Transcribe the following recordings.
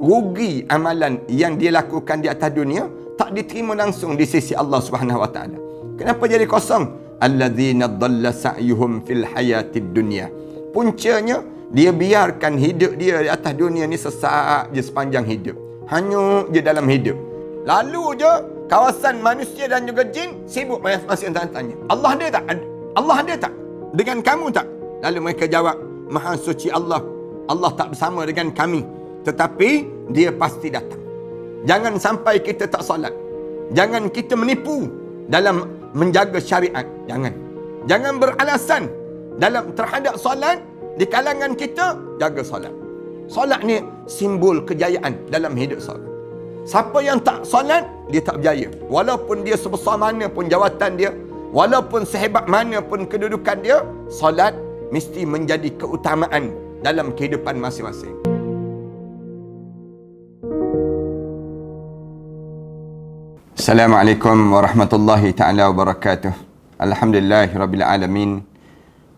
rugi amalan yang dia lakukan di atas dunia, tak diterima langsung di sisi Allah Subhanahu Wa Taala. Kenapa jadi kosong? Alladzina dhalla sa'yuhum fil hayatid dunya. Puncanya dia biarkan hidup dia di atas dunia ni sesaat je sepanjang hidup. Hanyut je dalam hidup. Lalu je kawasan manusia dan juga jin sibuk masing-masing tanya, Allah ada tak? Allah ada tak? Dengan kamu tak? Lalu mereka jawab, Maha suci Allah. Allah tak bersama dengan kami. Tetapi dia pasti datang. Jangan sampai kita tak solat. Jangan kita menipu dalam menjaga syariat. Jangan beralasan dalam terhadap solat. Di kalangan kita, jaga solat. Solat ni simbol kejayaan dalam hidup solat. Siapa yang tak solat, dia tak berjaya. Walaupun dia sebesar mana pun jawatan dia, walaupun sehebat mana pun kedudukan dia, solat mesti menjadi keutamaan dalam kehidupan masing-masing. Assalamualaikum warahmatullahi ta'ala wabarakatuh. Alhamdulillahirabbil alamin.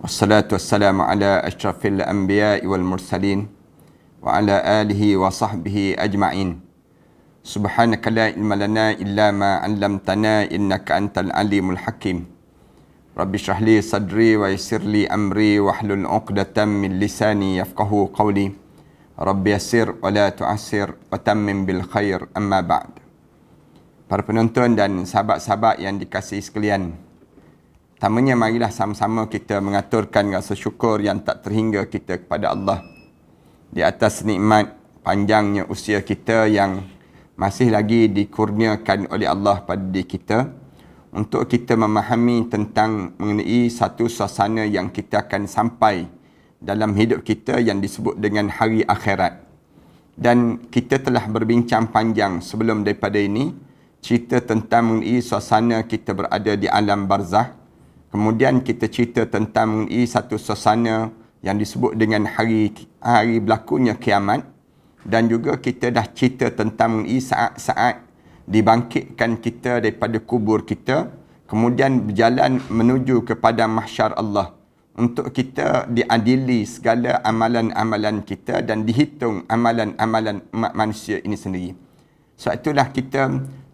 Wassalatu wassalamu ala asyrafil anbiya'i wal mursalin wa ala alihi wa sahbihi ajma'in. Subhanaka la ilma lana illa ma 'allamtana innaka antal alimul hakim. Rabbi shrah li sadri wa yassir li amri wahlul 'uqdatam min lisani yafqahu qawli. Rabbi yassir wa la tu'assir wa tammim bil khair, amma ba'd. Para penonton dan sahabat-sahabat yang dikasihi sekalian, pertamanya marilah sama-sama kita mengaturkan rasa syukur yang tak terhingga kita kepada Allah di atas nikmat panjangnya usia kita yang masih lagi dikurniakan oleh Allah pada diri kita, untuk kita memahami tentang mengenai satu suasana yang kita akan sampai dalam hidup kita yang disebut dengan hari akhirat. Dan kita telah berbincang panjang sebelum daripada ini, cerita tentang mengenai suasana kita berada di alam barzah. Kemudian kita cerita tentang mengenai satu suasana yang disebut dengan hari berlakunya kiamat. Dan juga kita dah cerita tentang mengenai saat-saat dibangkitkan kita daripada kubur kita, kemudian berjalan menuju kepada mahsyar Allah, untuk kita diadili segala amalan-amalan kita dan dihitung amalan-amalan umat manusia ini sendiri. Sebab itulah kita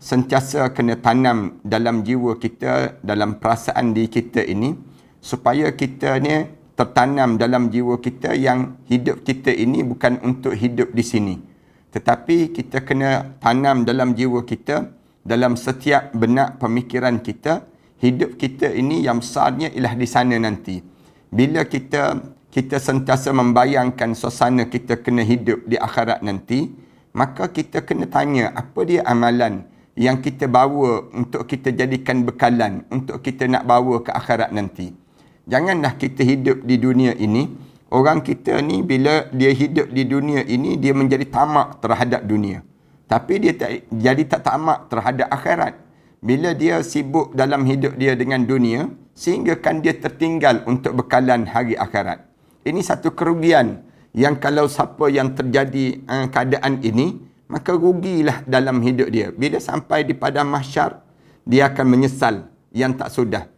sentiasa kena tanam dalam jiwa kita, dalam perasaan diri kita ini, supaya kita ni tertanam dalam jiwa kita yang hidup kita ini bukan untuk hidup di sini, tetapi kita kena tanam dalam jiwa kita, dalam setiap benak pemikiran kita, hidup kita ini yang besarnya ialah di sana nanti. Bila kita sentiasa membayangkan suasana kita kena hidup di akhirat nanti, maka kita kena tanya apa dia amalan yang kita bawa untuk kita jadikan bekalan untuk kita nak bawa ke akhirat nanti. Janganlah kita hidup di dunia ini. Orang kita ni bila dia hidup di dunia ini, dia menjadi tamak terhadap dunia. Tapi dia tak tamak terhadap akhirat. Bila dia sibuk dalam hidup dia dengan dunia, sehingga kan dia tertinggal untuk bekalan hari akhirat. Ini satu kerugian yang kalau siapa yang terjadi keadaan ini, maka rugilah dalam hidup dia. Bila sampai di padang mahsyar, dia akan menyesal yang tak sudah.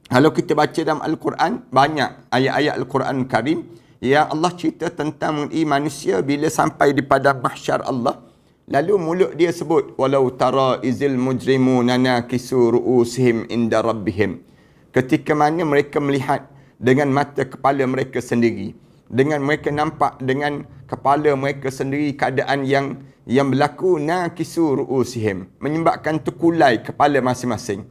Kalau kita baca dalam Al-Quran, banyak ayat-ayat Al-Quran Karim yang Allah cerita tentang manusia bila sampai di padang mahsyar Allah, lalu mulut dia sebut, walau tara izil mujrimuna nakisu ru'usihim inda rabbihim. Ketika mana mereka melihat dengan mata kepala mereka sendiri, dengan mereka nampak dengan kepala mereka sendiri keadaan yang berlaku, nakisu ru'usihim, menyebabkan terkulai kepala masing-masing.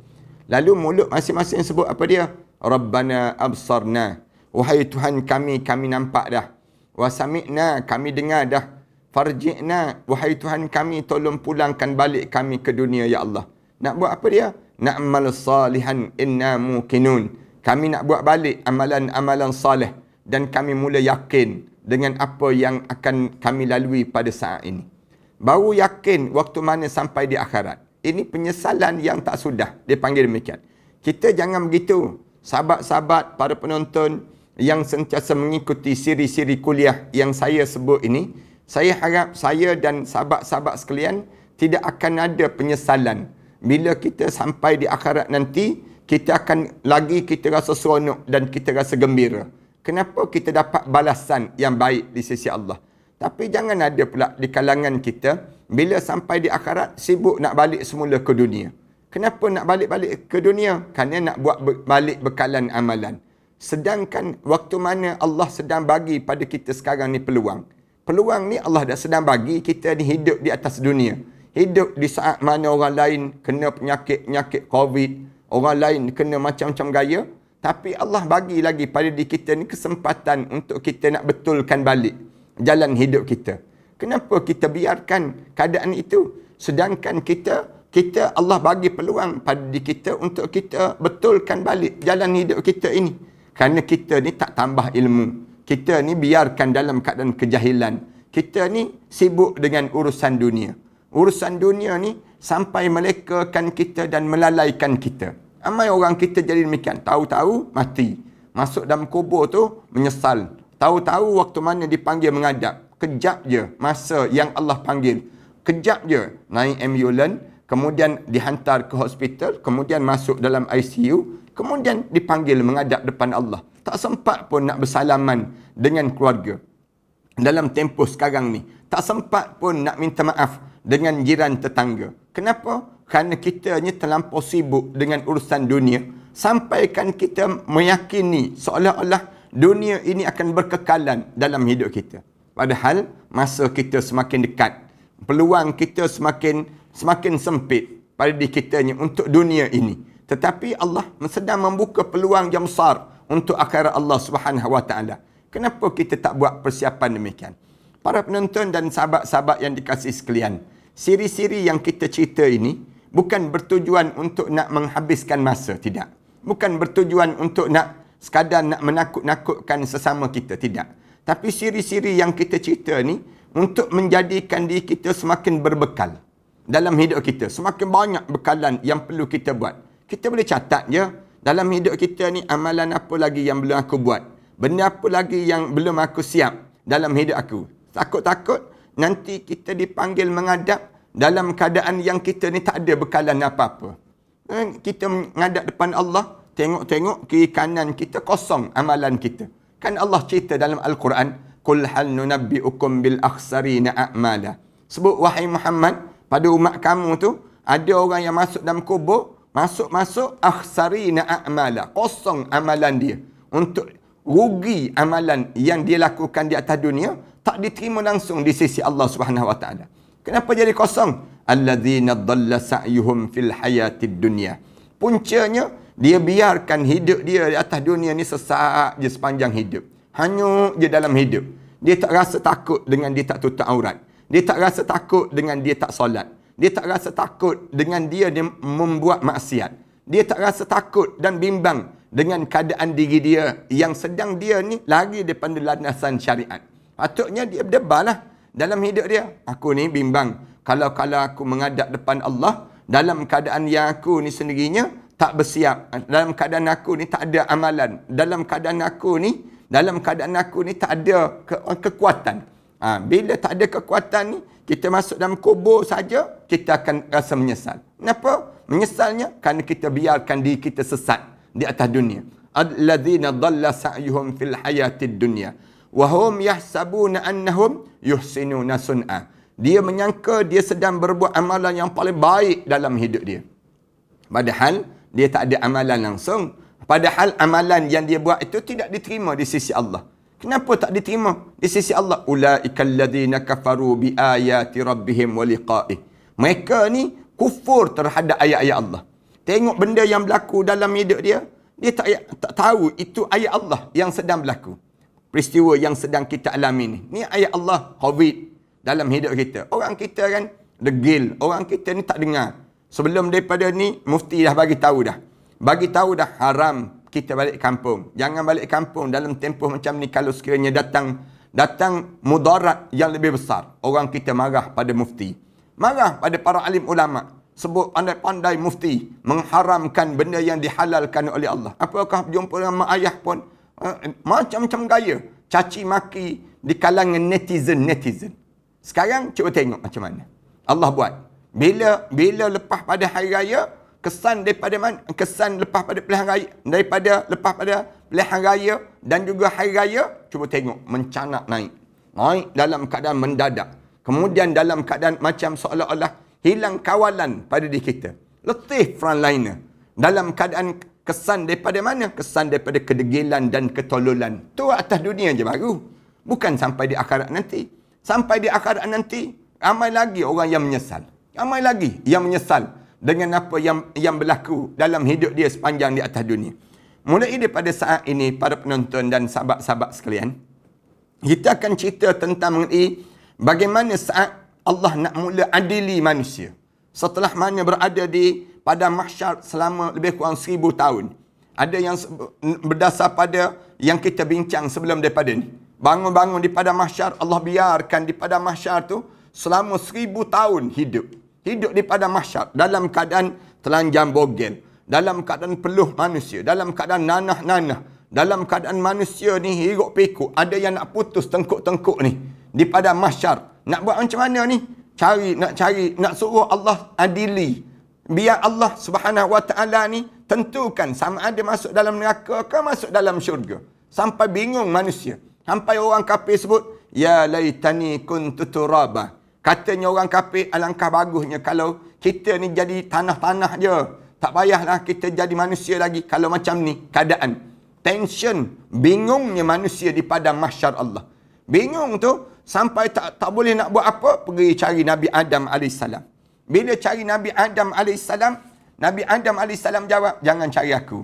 Lalu mulut masing-masing sebut apa dia? Rabbana absarna. Wahai Tuhan kami, kami nampak dah. Wa sami'na, kami dengar dah. Farji'na, wahai Tuhan kami, tolong pulangkan balik kami ke dunia ya Allah. Nak buat apa dia? Na'mal salihan inna muqinun. Kami nak buat balik amalan-amalan salih dan kami mula yakin dengan apa yang akan kami lalui pada saat ini. Baru yakin waktu mana sampai di akhirat. Ini penyesalan yang tak sudah. Dia panggil demikian. Kita jangan begitu. Sahabat-sahabat, para penonton yang sentiasa mengikuti siri-siri kuliah yang saya sebut ini, saya harap saya dan sahabat-sahabat sekalian tidak akan ada penyesalan. Bila kita sampai di akhirat nanti, kita akan lagi kita rasa seronok dan kita rasa gembira. Kenapa kita dapat balasan yang baik di sisi Allah. Tapi jangan ada pula di kalangan kita, bila sampai di akhirat, sibuk nak balik semula ke dunia. Kenapa nak balik-balik ke dunia? Kerana nak buat balik bekalan amalan. Sedangkan waktu mana Allah sedang bagi pada kita sekarang ni peluang. Peluang ni Allah dah sedang bagi kita ni hidup di atas dunia. Hidup di saat mana orang lain kena penyakit-penyakit COVID. Orang lain kena macam-macam gaya. Tapi Allah bagi lagi pada diri kita ni kesempatan untuk kita nak betulkan balik jalan hidup kita. Kenapa kita biarkan keadaan itu? Sedangkan kita Allah bagi peluang pada diri kita untuk kita betulkan balik jalan hidup kita ini. Kerana kita ni tak tambah ilmu. Kita ni biarkan dalam keadaan kejahilan. Kita ni sibuk dengan urusan dunia. Urusan dunia ni sampai melekakan kita dan melalaikan kita. Ramai orang kita jadi demikian. Tahu-tahu mati. Masuk dalam kubur tu menyesal. Tahu-tahu waktu mana dipanggil menghadap. Kejap je masa yang Allah panggil. Kejap je naik ambulans. Kemudian dihantar ke hospital. Kemudian masuk dalam ICU. Kemudian dipanggil menghadap depan Allah. Tak sempat pun nak bersalaman dengan keluarga. Dalam tempoh sekarang ni. Tak sempat pun nak minta maaf dengan jiran tetangga. Kenapa? Kerana kita ni terlampau sibuk dengan urusan dunia. Sampaikan kita meyakini seolah-olah dunia ini akan berkekalan dalam hidup kita. Padahal masa kita semakin dekat. Peluang kita semakin sempit pada diri kita ni untuk dunia ini. Tetapi Allah sedang membuka peluang yang besar untuk akhirat Allah Subhanahu Wa Taala. Kenapa kita tak buat persiapan demikian? Para penonton dan sahabat-sahabat yang dikasihi sekalian, siri-siri yang kita cerita ini bukan bertujuan untuk nak menghabiskan masa, tidak. Bukan bertujuan untuk sekadar nak menakut-nakutkan sesama kita, tidak. Tapi siri-siri yang kita cerita ni untuk menjadikan diri kita semakin berbekal dalam hidup kita. Semakin banyak bekalan yang perlu kita buat. Kita boleh catat je, dalam hidup kita ni amalan apa lagi yang belum aku buat. Benda apa lagi yang belum aku siap dalam hidup aku. Takut-takut nanti kita dipanggil menghadap dalam keadaan yang kita ni tak ada bekalan apa-apa. Kita menghadap depan Allah, tengok-tengok kiri kanan kita kosong amalan kita. Kan Allah cerita dalam Al-Quran, Qul hal nunabbi'ukum bil akhsarina a'mala. Sebut wahai Muhammad, pada umat kamu tu, ada orang yang masuk dalam kubur, masuk akhsarina a'mala. Kosong amalan dia. Untuk rugi amalan yang dia lakukan di atas dunia, tak diterima langsung di sisi Allah Subhanahu Wa Taala. Kenapa jadi kosong? Alladzina dhalla sa'yuhum fil hayatid dunya. Puncanya, dia biarkan hidup dia di atas dunia ni sesaat je sepanjang hidup. Hanyut je dalam hidup. Dia tak rasa takut dengan dia tak tutup aurat. Dia tak rasa takut dengan dia tak solat. Dia tak rasa takut dengan dia membuat maksiat. Dia tak rasa takut dan bimbang dengan keadaan diri dia yang sedang dia ni lari daripada landasan syariat. Patutnya dia berdebarlah dalam hidup dia. Aku ni bimbang. Kalau aku menghadap depan Allah, dalam keadaan yang aku ni sendirinya tak bersiap. Dalam keadaan aku ni tak ada amalan. Dalam keadaan aku ni tak ada kekuatan. Bila tak ada kekuatan ni, kita masuk dalam kubur saja, kita akan rasa menyesal. Kenapa? Menyesalnya kerana kita biarkan diri kita sesat di atas dunia. Alladzina dhalla sa'yuhum fil hayatid dunya wa hum yahsabuna annahum yuhsinuna sun'a. Dia menyangka dia sedang berbuat amalan yang paling baik dalam hidup dia. Padahal dia tak ada amalan langsung. Padahal amalan yang dia buat itu tidak diterima di sisi Allah. Kenapa tak diterima di sisi Allah? Ulaikal ladzina kafaru bi ayati rabbihim wa liqa'ih. Mereka ni kufur terhadap ayat-ayat Allah. Tengok benda yang berlaku dalam hidup dia, dia tak tahu itu ayat Allah yang sedang berlaku. Peristiwa yang sedang kita alami ni. Ni ayat Allah, COVID dalam hidup kita. Orang kita kan degil, orang kita ni tak dengar. Sebelum daripada ni, mufti dah bagi tahu dah. Bagi tahu dah haram kita balik kampung. Jangan balik kampung dalam tempoh macam ni kalau sekiranya datang mudarat yang lebih besar. Orang kita marah pada mufti. Marah pada para alim ulama. Sebut pandai-pandai mufti mengharamkan benda yang dihalalkan oleh Allah. Apakah jumpa dengan mak ayah pun macam-macam gaya caci maki di kalangan netizen. Sekarang cuba tengok macam mana Allah buat. Bila lepas pada hari raya, kesan daripada mana? Kesan lepas pada pilihan raya, lepas pada pilihan raya dan juga hari raya, cuba tengok mencanak naik. naik dalam keadaan mendadak. Kemudian dalam keadaan macam seolah-olah hilang kawalan pada diri kita. Letih frontliner. Dalam keadaan kesan daripada mana? Kesan daripada kedegilan dan ketololan. Tu atas dunia je baru. Bukan sampai di akhirat nanti. Sampai di akhirat nanti, ramai lagi orang yang menyesal. Ramai lagi yang menyesal dengan apa yang berlaku dalam hidup dia sepanjang di atas dunia. Mulai daripada saat ini, para penonton dan sahabat-sahabat sekalian, kita akan cerita tentang mengenai bagaimana saat Allah nak mula adili manusia. Setelah mana berada di padang mahsyar selama lebih kurang 1000 tahun. Ada yang berdasar pada yang kita bincang sebelum daripada ni. Bangun-bangun di padang mahsyar, Allah biarkan di padang mahsyar tu selama 1000 tahun hidup. Hidup di padang mahsyar dalam keadaan telanjang bogel. Dalam keadaan peluh manusia. Dalam keadaan nanah-nanah. Dalam keadaan manusia ni hiruk pikuk. Ada yang nak putus tengkuk-tengkuk ni. Di padang mahsyar. Nak buat macam mana ni? Nak suruh Allah adili. Biar Allah Subhanahu Wa Ta'ala ni tentukan sama ada masuk dalam neraka ke masuk dalam syurga. Sampai bingung manusia. Sampai orang kafir sebut, ya laitani kuntu turaba. Katanya orang kafir, alangkah bagusnya kalau kita ni jadi tanah-tanah je. Tak payahlah kita jadi manusia lagi kalau macam ni keadaan. Tension, bingungnya manusia di padang mahsyar Allah. Bingung tu sampai tak boleh nak buat apa, pergi cari Nabi Adam AS. Bila cari Nabi Adam AS, Nabi Adam AS jawab, jangan cari aku.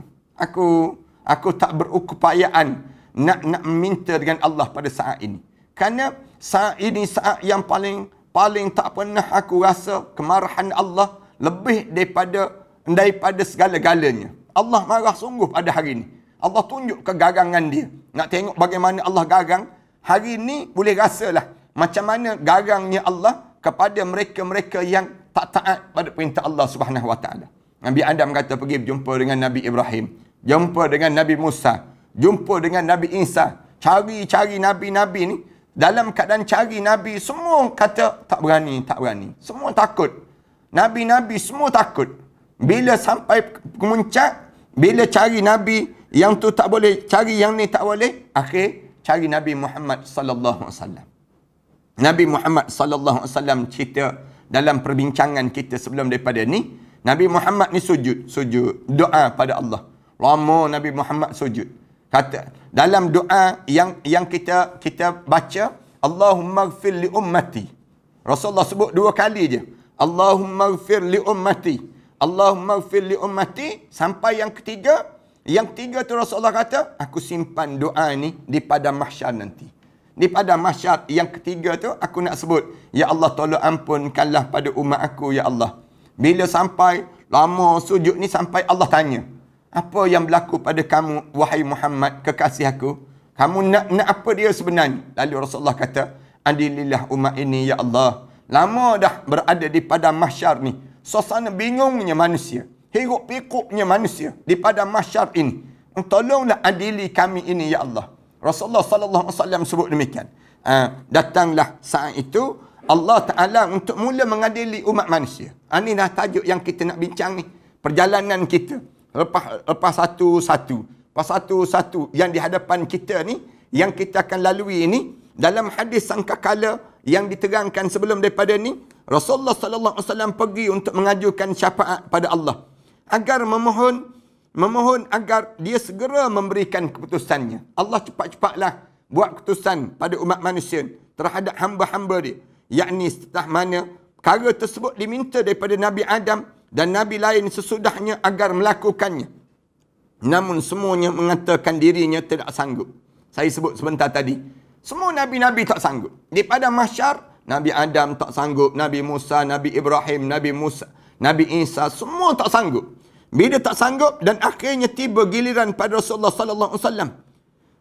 Aku tak berupayaan nak minta dengan Allah pada saat ini. Kerana saat ini saat yang paling tak pernah aku rasa kemarahan Allah lebih daripada segala-galanya. Allah marah sungguh pada hari ini. Allah tunjuk kegagangan dia. Nak tengok bagaimana Allah gagang. Hari ini boleh rasalah macam mana garangnya Allah kepada mereka-mereka yang tak taat pada perintah Allah Subhanahu Wa Ta'ala. Nabi Adam kata pergi berjumpa dengan Nabi Ibrahim. Jumpa dengan Nabi Musa. Jumpa dengan Nabi Isa. Cari Nabi-Nabi ni. Dalam keadaan cari Nabi, semua kata tak berani. Semua takut. Nabi-Nabi semua takut. Bila sampai kemuncak, bila cari Nabi yang tu tak boleh, cari yang ni tak boleh, akhir cari Nabi Muhammad sallallahu alaihi wasallam. Nabi Muhammad sallallahu alaihi wasallam cerita dalam perbincangan kita sebelum daripada ni, Nabi Muhammad ni sujud doa pada Allah. Lama Nabi Muhammad sujud. Kata dalam doa yang kita baca, Allahumma ighfir li ummati. Rasulullah sebut 2 kali je. Allahumma ighfir li ummati. Allahumma ighfir li ummati sampai yang ketiga. Yang ketiga tu Rasulullah kata, aku simpan doa ni di padang mahsyar nanti. Di padang mahsyar yang ketiga tu aku nak sebut, ya Allah tolong ampunkanlah pada umat aku ya Allah. Bila sampai lama sujud ni sampai Allah tanya, apa yang berlaku pada kamu wahai Muhammad kekasih aku? Kamu nak apa dia sebenarnya? Lalu Rasulullah kata, adilillah umat ini ya Allah. Lama dah berada di padang mahsyar ni. Suasana bingungnya manusia. Hiruk pikuknya manusia di padang mahsyar ini. Tolonglah adili kami ini ya Allah. Rasulullah sallallahu alaihi wasallam sebut demikian. Datanglah saat itu Allah Ta'ala untuk mula mengadili umat manusia. Ini dah tajuk yang kita nak bincang ni. Perjalanan kita. Lepas satu-satu yang di hadapan kita ni, yang kita akan lalui ini, dalam hadis sangkakala yang diterangkan sebelum daripada ni, Rasulullah sallallahu alaihi wasallam pergi untuk mengajukan syafaat pada Allah agar memohon agar dia segera memberikan keputusannya. Allah cepat-cepatlah buat keputusan pada umat manusia terhadap hamba-hamba dia. Yakni setelah mana perkara tersebut diminta daripada Nabi Adam dan Nabi lain sesudahnya agar melakukannya. Namun semuanya mengatakan dirinya tidak sanggup. Saya sebut sebentar tadi. Semua Nabi-Nabi tak sanggup. Di padang mahsyar, Nabi Adam tak sanggup. Nabi Musa, Nabi Ibrahim, Nabi Musa, Nabi Isa, semua tak sanggup. Bila tak sanggup dan akhirnya tiba giliran pada Rasulullah sallallahu alaihi wasallam.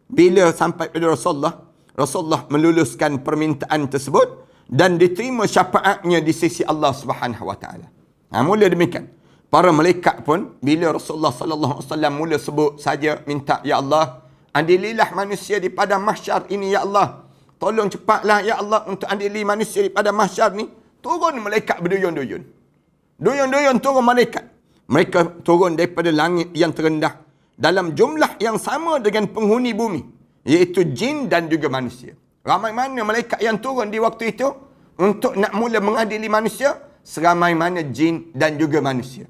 Bila sampai pada Rasulullah meluluskan permintaan tersebut dan diterima syafaatnya di sisi Allah Subhanahu Wa Taala. Mula demikian. Para malaikat pun bila Rasulullah sallallahu alaihi wasallam mula sebut saja minta ya Allah, adililah manusia di padang mahsyar ini ya Allah. Tolong cepatlah ya Allah untuk adili manusia di padang mahsyar ni. Turun malaikat berduyun-duyun. Duyun-duyun turun malaikat. Mereka turun daripada langit yang terendah dalam jumlah yang sama dengan penghuni bumi, iaitu jin dan juga manusia. Ramai mana malaikat yang turun di waktu itu untuk nak mula mengadili manusia, seramai mana jin dan juga manusia.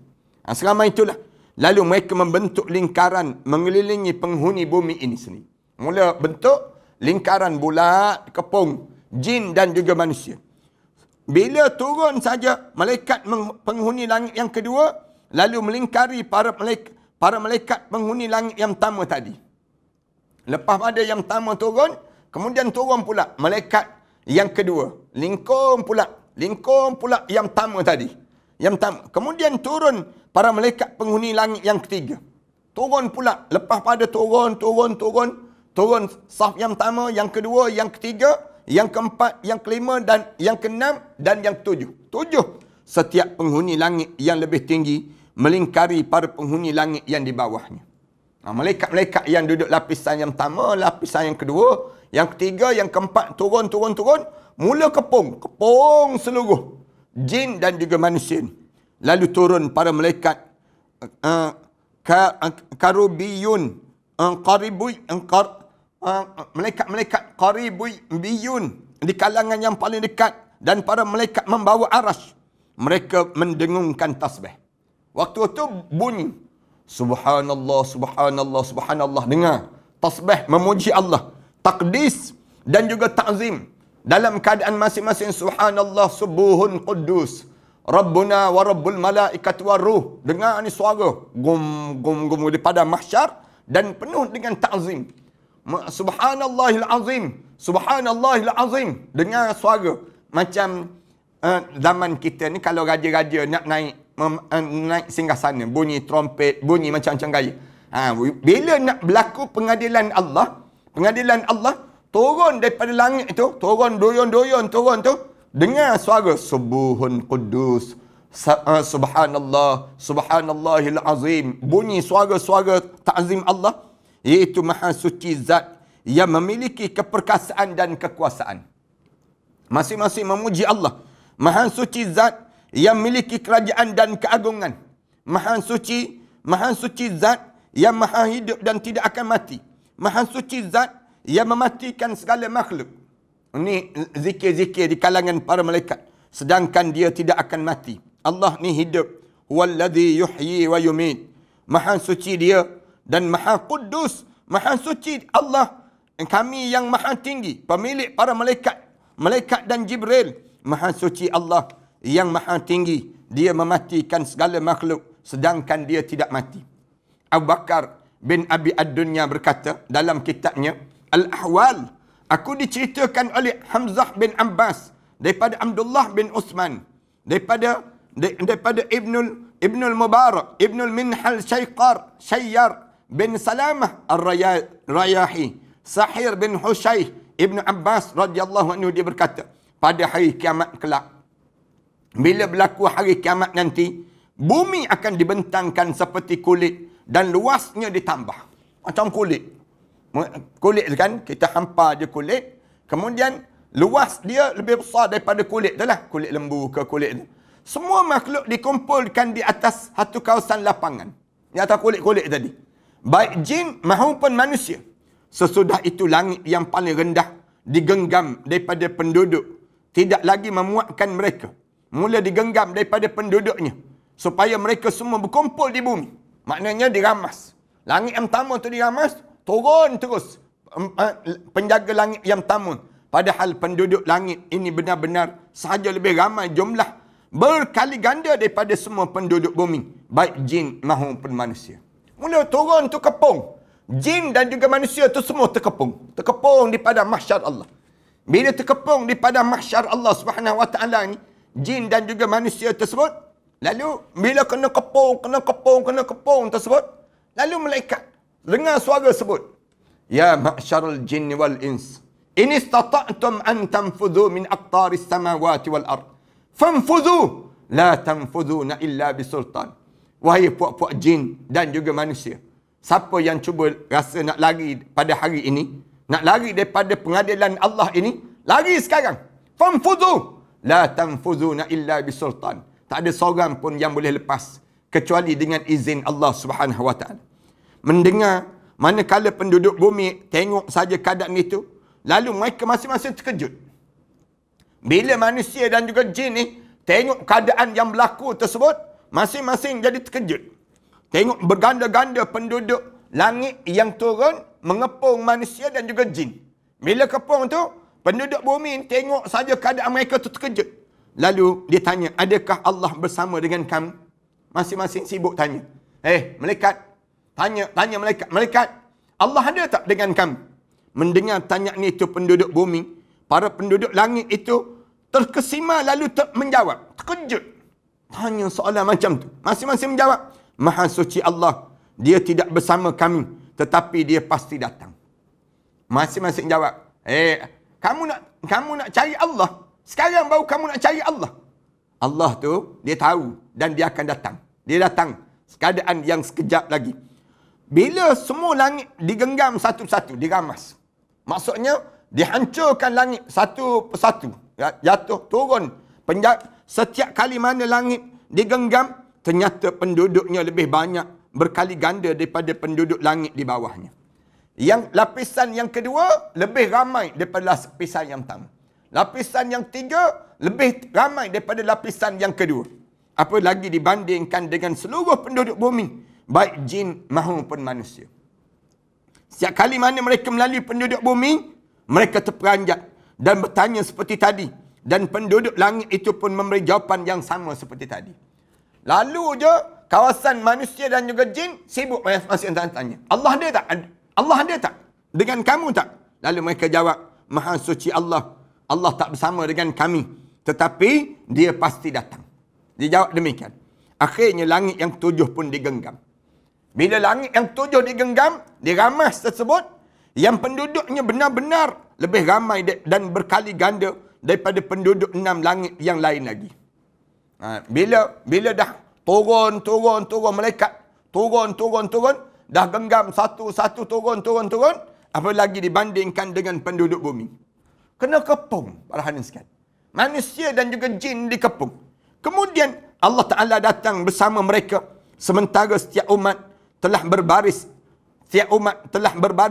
Seramai itulah. Lalu mereka membentuk lingkaran mengelilingi penghuni bumi ini sendiri. Mula bentuk lingkaran bulat, kepung, jin dan juga manusia. Bila turun saja malaikat penghuni langit yang kedua, lalu melingkari para malaikat penghuni langit yang pertama tadi. Lepas pada yang pertama turun, kemudian turun pula malaikat yang kedua. Lingkum pula yang pertama tadi. Yang pertama. Kemudian turun para malaikat penghuni langit yang ketiga. Turun pula. Lepas pada turun. Turun saf yang pertama, yang kedua, yang ketiga, yang keempat, yang kelima, dan yang keenam, dan yang ketujuh. 7. Setiap penghuni langit yang lebih tinggi melingkari para penghuni langit yang di bawahnya. Malaikat-malaikat yang duduk lapisan yang pertama, lapisan yang kedua, yang ketiga, yang keempat, turun. Mula kepung seluruh jin dan juga manusia. Lalu turun para malaikat karubiyun, malaikat qaribiyun di kalangan yang paling dekat, dan para malaikat membawa arash. Mereka mendengungkan tasbih. Waktu itu bunyi subhanallah, subhanallah, subhanallah. Dengar tasbih memuji Allah, takdis dan juga ta'zim dalam keadaan masing-masing. Subhanallah subuhun quddus Rabbuna wa rabbul malaikat wa ruh. Dengar ni suara gum di padang mahsyar dan penuh dengan ta'zim. Subhanallahil azim, subhanallahil azim. Dengar suara macam zaman kita ni kalau raja-raja nak naik singgasana, bunyi trompet, bunyi macam-macam gaya. Bila nak berlaku pengadilan Allah, turun daripada langit itu, turun turun tu, dengar suara subuhun quddus, subhanallah, subhanallahil azim. Bunyi suara-suara ta'zim Allah, iaitu maha suci zat yang memiliki keperkasaan dan kekuasaan. Masing-masing memuji Allah. Maha suci zat yang memiliki kerajaan dan keagungan. Maha suci zat yang maha hidup dan tidak akan mati. Maha suci zat yang mematikan segala makhluk. Ini zikir-zikir di kalangan para malaikat. Sedangkan dia tidak akan mati. Allah ni hidup. Huwallazi yuhyi wa yumit. Maha suci dia dan maha kudus. Maha suci Allah. Kami yang maha tinggi. Pemilik para malaikat dan Jibril. Maha suci Allah yang maha tinggi. Dia mematikan segala makhluk. Sedangkan dia tidak mati. Abu Bakar bin Abi Ad-Dunya berkata dalam kitabnya Al-Ahwal. Aku diceritakan oleh Hamzah bin Abbas. Daripada Abdullah bin Uthman. Daripada Ibnul Mubarak. Ibnul Minhal Syayyar bin Salamah Ar-Rayahi. Sahir bin Hushayh Ibn Abbas radhiyallahu anhu, dia berkata, pada hari kiamat kelak, bila berlaku hari kiamat nanti, bumi akan dibentangkan seperti kulit dan luasnya ditambah. Macam kulit. Kulit kan, kita hampa je kulit. Kemudian luas dia lebih besar daripada kulit tu lah. Kulit lembu ke kulit tu. Semua makhluk dikumpulkan di atas satu kawasan lapangan. Di atas kulit-kulit tadi. Baik jin maupun manusia. Sesudah itu langit yang paling rendah digenggam daripada penduduk. Tidak lagi memuatkan mereka. Mula digenggam daripada penduduknya. Supaya mereka semua berkumpul di bumi. Maknanya diramas. Langit yang pertama tu diramas. Turun terus. Penjaga langit yang pertama. Padahal penduduk langit ini benar-benar sahaja lebih ramai jumlah. Berkali ganda daripada semua penduduk bumi. Baik jin maupun manusia. Mula turun tu kepung. Jin dan juga manusia tu semua terkepung. Terkepung di padang mahsyar Allah. Bila terkepung di padang mahsyar Allah Subhanahu Wa Taala ni, jin dan juga manusia tersebut, lalu bila kena kepung tersebut, lalu malaikat dengar suara sebut, ya ma'syarul jinni wal ins, in istata'tum an tanfudhu min aqtaris samawati wal ard, fanfudhu la tanfudhuna illa bisultan. Wahai puak-puak jin dan juga manusia, siapa yang cuba rasa nak lari pada hari ini, nak lari daripada pengadilan Allah ini, lari sekarang. Fanfudhu la tanfudhuna illa bisultan. Tak ada seorang pun yang boleh lepas kecuali dengan izin Allah Subhanahu Wa Taala. Mendengar manakala penduduk bumi tengok saja keadaan itu, Lalu mereka masing-masing terkejut. Bila manusia dan juga jin ni tengok keadaan yang berlaku tersebut, masing-masing jadi terkejut. Tengok berganda-ganda penduduk langit yang turun mengepung manusia dan juga jin. Bila kepung tu, penduduk bumi tengok saja keadaan mereka tu terkejut. Lalu dia tanya, adakah Allah bersama dengan kamu? Masing-masing sibuk tanya. Malaikat. Tanya malaikat. Malaikat, Allah ada tak dengan kamu? Mendengar tanya ni itu penduduk bumi, para penduduk langit itu terkesima lalu menjawab. Terkejut. Tanya soalan macam tu. Masing-masing menjawab, Maha suci Allah. Dia tidak bersama kami, tetapi dia pasti datang. Masing-masing jawab, kamu nak cari Allah. Sekarang baru kamu nak cari Allah. Allah tu, dia tahu dan dia akan datang. Dia datang. Keadaan yang sekejap lagi. Bila semua langit digenggam satu-satu, diramas. Maksudnya, dihancurkan langit satu persatu. Jatuh, turun. Setiap kali mana langit digenggam, ternyata penduduknya lebih banyak, berkali ganda daripada penduduk langit di bawahnya. Yang lapisan yang kedua, lebih ramai daripada lapisan yang pertama. Lapisan yang tiga, lebih ramai daripada lapisan yang kedua. Apa lagi dibandingkan dengan seluruh penduduk bumi, baik jin maupun manusia. Setiap kali mana mereka melalui penduduk bumi, mereka terperanjat dan bertanya seperti tadi. Dan penduduk langit itu pun memberi jawapan yang sama seperti tadi. Lalu je, kawasan manusia dan juga jin sibuk masing-masing tanya. Allah ada tak? Allah ada tak? Dengan kamu tak? Lalu mereka jawab, Maha suci Allah. Allah tak bersama dengan kami. Tetapi dia pasti datang. Dia jawab demikian. Akhirnya langit yang 7 pun digenggam. Bila langit yang 7 digenggam, diramas tersebut, yang penduduknya benar-benar lebih ramai dan berkali ganda daripada penduduk 6 langit yang lain lagi. Bila dah turun malaikat, turun, dah genggam satu-satu turun, apa lagi dibandingkan dengan penduduk bumi. Kena kepung, para hadirin sekalian. Manusia dan juga jin dikepung. Kemudian Allah Ta'ala datang bersama mereka. Sementara setiap umat telah berbaris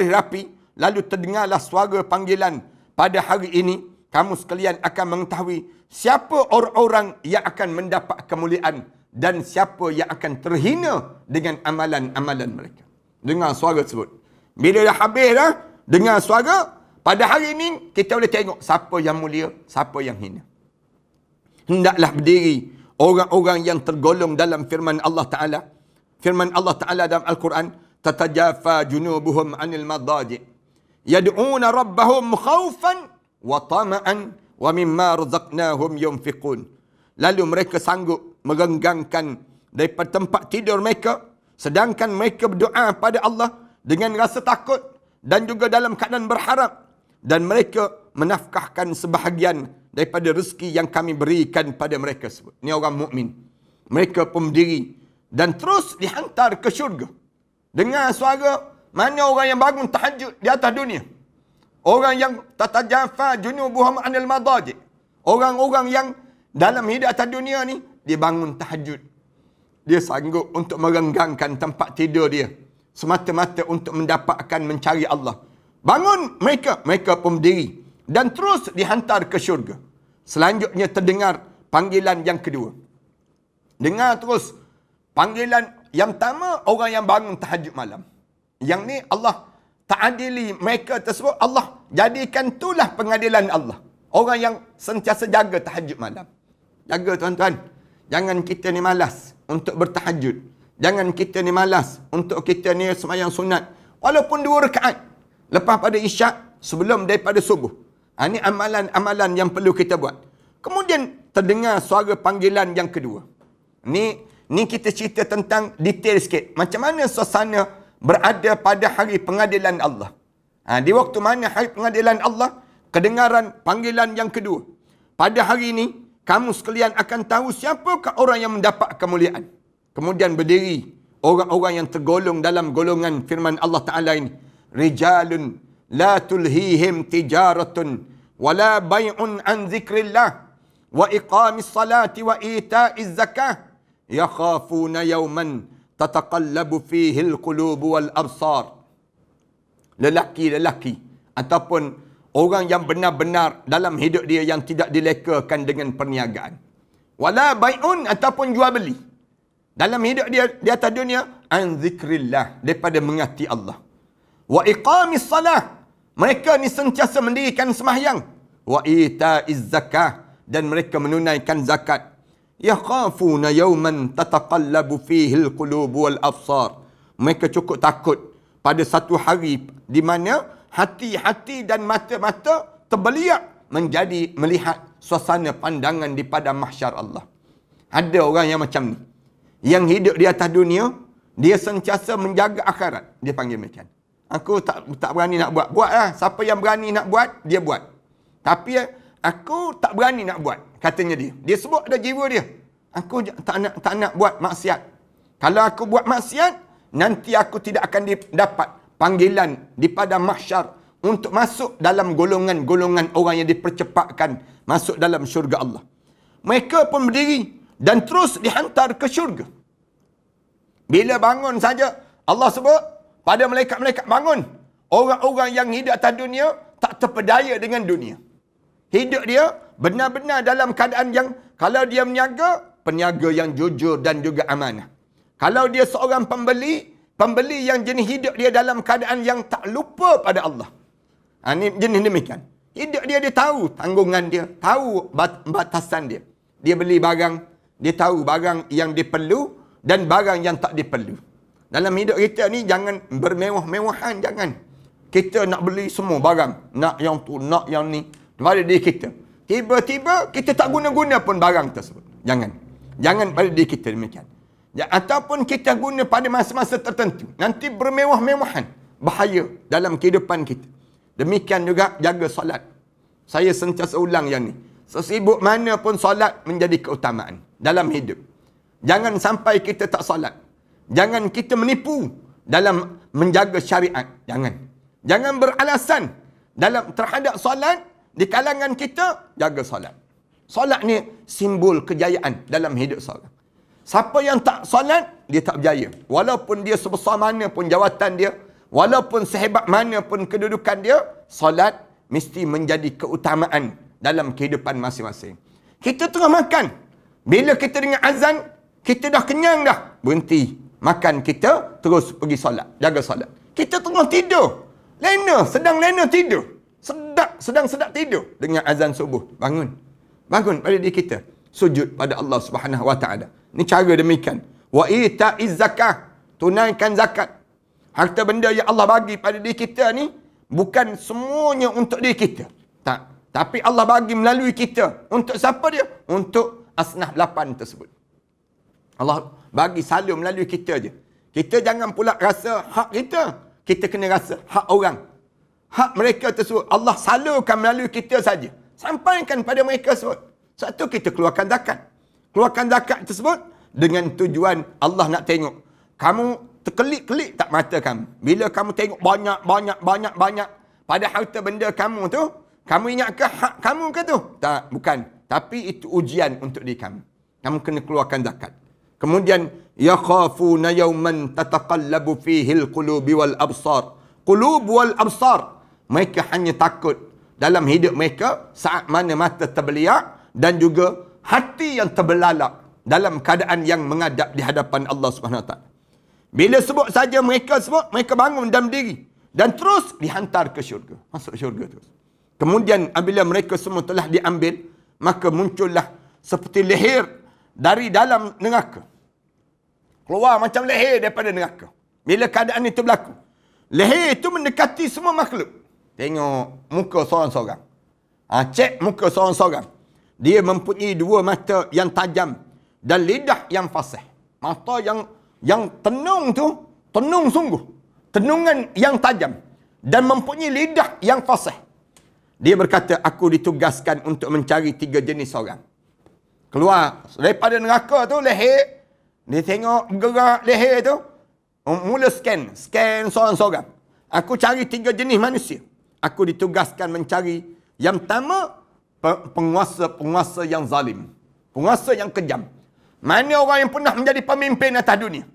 rapi. Lalu terdengarlah suara panggilan. Pada hari ini, kamu sekalian akan mengetahui siapa orang-orang yang akan mendapat kemuliaan dan siapa yang akan terhina dengan amalan-amalan mereka. Dengar suara tersebut. Bila dah habis dah, dengar suara, pada hari ini kita boleh tengok siapa yang mulia, siapa yang hina. Hendaklah berdiri orang-orang yang tergolong dalam firman Allah Ta'ala. Firman Allah Ta'ala dalam Al-Quran, tatajafa junubuhum anil madaji' yad'una rabbahum khawfan wa tama'an wa mimma razaqnahum yunfiqun. Lalu mereka sanggup merenggangkan daripada tempat tidur mereka, sedangkan mereka berdoa pada Allah dengan rasa takut dan juga dalam keadaan berharap, dan mereka menafkahkan sebahagian daripada rezeki yang kami berikan pada mereka sebut. Ini orang mukmin. Mereka pun berdiri dan terus dihantar ke syurga. Dengar suara, mana orang yang bangun tahajud di atas dunia? Orang yang tatajafa junubuhum anil madaji'. Orang-orang yang dalam hidup atas dunia ni, dia bangun tahajud. Dia sanggup untuk merenggangkan tempat tidur dia, semata-mata untuk mendapatkan mencari Allah. Bangun mereka pun berdiri dan terus dihantar ke syurga. Selanjutnya terdengar panggilan yang kedua. Dengar terus panggilan yang pertama, orang yang bangun tahajud malam. Yang ni Allah ta'adili mereka tersebut, Allah jadikan itulah pengadilan Allah. Orang yang sentiasa jaga tahajud malam. Jaga tuan-tuan. Jangan kita ni malas untuk bertahajud. Jangan kita ni malas untuk kita ni sembahyang sunat. Walaupun 2 rakaat. Lepas pada isyak, sebelum daripada subuh. Ini amalan-amalan yang perlu kita buat. Kemudian terdengar suara panggilan yang kedua. Ni kita cerita tentang detail sikit. Macam mana suasana berada pada hari pengadilan Allah. Di waktu mana hari pengadilan Allah, kedengaran panggilan yang kedua. Pada hari ini, kamu sekalian akan tahu siapakah orang yang mendapat kemuliaan. Kemudian berdiri orang-orang yang tergolong dalam golongan firman Allah Ta'ala ini. Rijalun la tulhihim tijaratun wala bay'un an zikrillah wa iqamis salati wa ita'iz zakah yakhafuna yawman tataqallabu fihi al-qulub wal absar. Lelaki ataupun orang yang benar-benar dalam hidup dia yang tidak dilekakan dengan perniagaan. Wala bai'un ataupun jual beli. Dalam hidup dia di atas dunia, an zikrillah, daripada mengasihi Allah. Wa iqamis salah, mereka ni sentiasa mendirikan sembahyang. Wa ita'iz zakah, dan mereka menunaikan zakat. Yakhafuna yawman tataqallabu fihi al-qulub wal absar. Mereka cukup takut pada satu hari di mana hati-hati dan mata-mata terbeliak menjadi melihat suasana pandangan di padang mahsyar Allah. Ada orang yang macam ni, yang hidup di atas dunia, dia sentiasa menjaga akhirat. Dia panggil macam, aku tak berani nak buat. Buatlah. Siapa yang berani nak buat, dia buat. Tapi aku tak berani nak buat, katanya dia. Dia sebut ada jiwa dia. Aku tak nak buat maksiat. Kalau aku buat maksiat, nanti aku tidak akan dapat panggilan di padang mahsyar untuk masuk dalam golongan-golongan orang yang dipercepatkan masuk dalam syurga Allah. Mereka pun berdiri dan terus dihantar ke syurga. Bila bangun saja, Allah sebut pada malaikat-malaikat, bangun. Orang-orang yang hidup atas dunia tak terpedaya dengan dunia. Hidup dia benar-benar dalam keadaan yang, kalau dia meniaga, peniaga yang jujur dan juga amanah. Kalau dia seorang pembeli yang jenis hidup dia dalam keadaan yang tak lupa pada Allah. Ini jenis demikian. Hidup dia tahu tanggungan dia, tahu batasan dia. Dia beli barang, dia tahu barang yang diperlu dan barang yang tak diperlu. Dalam hidup kita ni jangan bermewah-mewahan, jangan. Kita nak beli semua barang, nak yang tu, nak yang ni, pada diri kita. Tiba-tiba kita tak guna-guna pun barang tersebut. Jangan pada diri kita demikian. Ataupun kita guna pada masa-masa tertentu. Nanti bermewah-mewahan. Bahaya dalam kehidupan kita. Demikian juga jaga solat. Saya sentiasa ulang yang ni. Sesibuk mana pun solat menjadi keutamaan dalam hidup. Jangan sampai kita tak solat. Jangan kita menipu dalam menjaga syariat. Jangan beralasan dalam terhadap solat di kalangan kita. Jaga solat. Solat ni simbol kejayaan dalam hidup seorang. Siapa yang tak solat, dia tak berjaya. Walaupun dia sebesar mana pun jawatan dia, walaupun sehebat mana pun kedudukan dia, solat mesti menjadi keutamaan dalam kehidupan masing-masing. Kita tengah makan. Bila kita dengar azan, kita dah kenyang dah. Berhenti makan kita, terus pergi solat. Jaga solat. Kita tengah tidur. Sedang lena tidur. Sedang sedap tidur. Dengar azan subuh. Bangun pada diri kita. Sujud pada Allah Subhanahu Wa Taala. Ini cara demikian. Wa ita'iz zakah, tunaikan zakat. Harta benda yang Allah bagi pada diri kita ni bukan semuanya untuk diri kita. Tak. Tapi Allah bagi melalui kita. Untuk siapa dia? Untuk asnaf 8 tersebut. Allah bagi salur melalui kita je. Kita jangan pula rasa hak kita. Kita kena rasa hak orang. Hak mereka tersebut Allah salurkan melalui kita saja. Sampaikan pada mereka tersebut. Satu, kita keluarkan zakat. Keluarkan zakat tersebut dengan tujuan Allah nak tengok. Kamu terkelip-kelip tak mata kamu? Bila kamu tengok banyak pada harta benda kamu tu, kamu ingat ke hak kamu ke tu? Tak, bukan. Tapi itu ujian untuk diri kamu. Kamu kena keluarkan zakat. Kemudian, yakhafuna yawman tataqallabu fihi al-qulubi wal absar. Qulub wal absar. Mereka hanya takut dalam hidup mereka saat mana mata terbeliak dan juga hati yang terbelalak dalam keadaan yang menghadap di hadapan Allah Subhanahu Wa Taala. Bila sebut saja mereka bangun dan berdiri dan terus dihantar ke syurga. Masuk syurga terus. Kemudian apabila mereka semua telah diambil, maka muncullah seperti leher dari dalam neraka. Keluar macam leher daripada neraka. Bila keadaan itu berlaku, leher itu mendekati semua makhluk. Tengok muka seorang-seorang. Cek muka seorang-seorang. Dia mempunyai 2 mata yang tajam dan lidah yang fasih. Mata yang tenung tu, tenung sungguh. Tenungan yang tajam. Dan mempunyai lidah yang fasih. Dia berkata, aku ditugaskan untuk mencari 3 jenis orang. Keluar daripada neraka tu, leher. Dia tengok gerak leher tu. Mula scan seorang-seorang. Aku cari 3 jenis manusia. Aku ditugaskan mencari yang pertama, penguasa-penguasa yang zalim. Penguasa yang kejam. Mana orang yang pernah menjadi pemimpin atas dunia?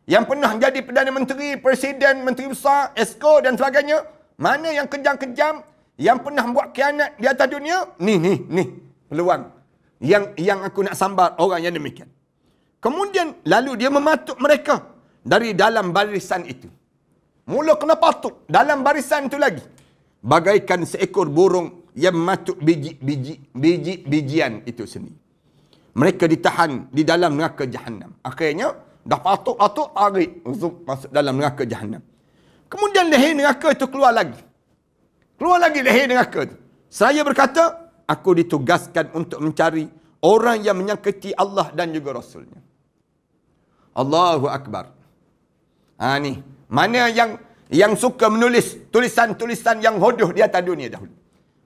Yang pernah menjadi Perdana Menteri, Presiden, Menteri Besar, Esko dan sebagainya? Mana yang kejam-kejam? yang pernah buat khianat di atas dunia, ni peluang yang aku nak sambar orang yang demikian. Kemudian lalu dia mematuk mereka dari dalam barisan itu. Mula kena patuk dalam barisan itu lagi. Bagaikan seekor burung yang mematuk biji-bijian itu sendiri. Mereka ditahan di dalam neraka Jahannam. Akhirnya dah patuk-patuk, tarik masuk dalam neraka Jahannam. Kemudian leher neraka itu keluar lagi. Keluar lagi leher neraka itu. Saya berkata, aku ditugaskan untuk mencari orang yang menyakiti Allah dan juga Rasulnya. Allahu Akbar. Ni. Mana yang suka menulis tulisan-tulisan yang hodoh di atas dunia dahulu?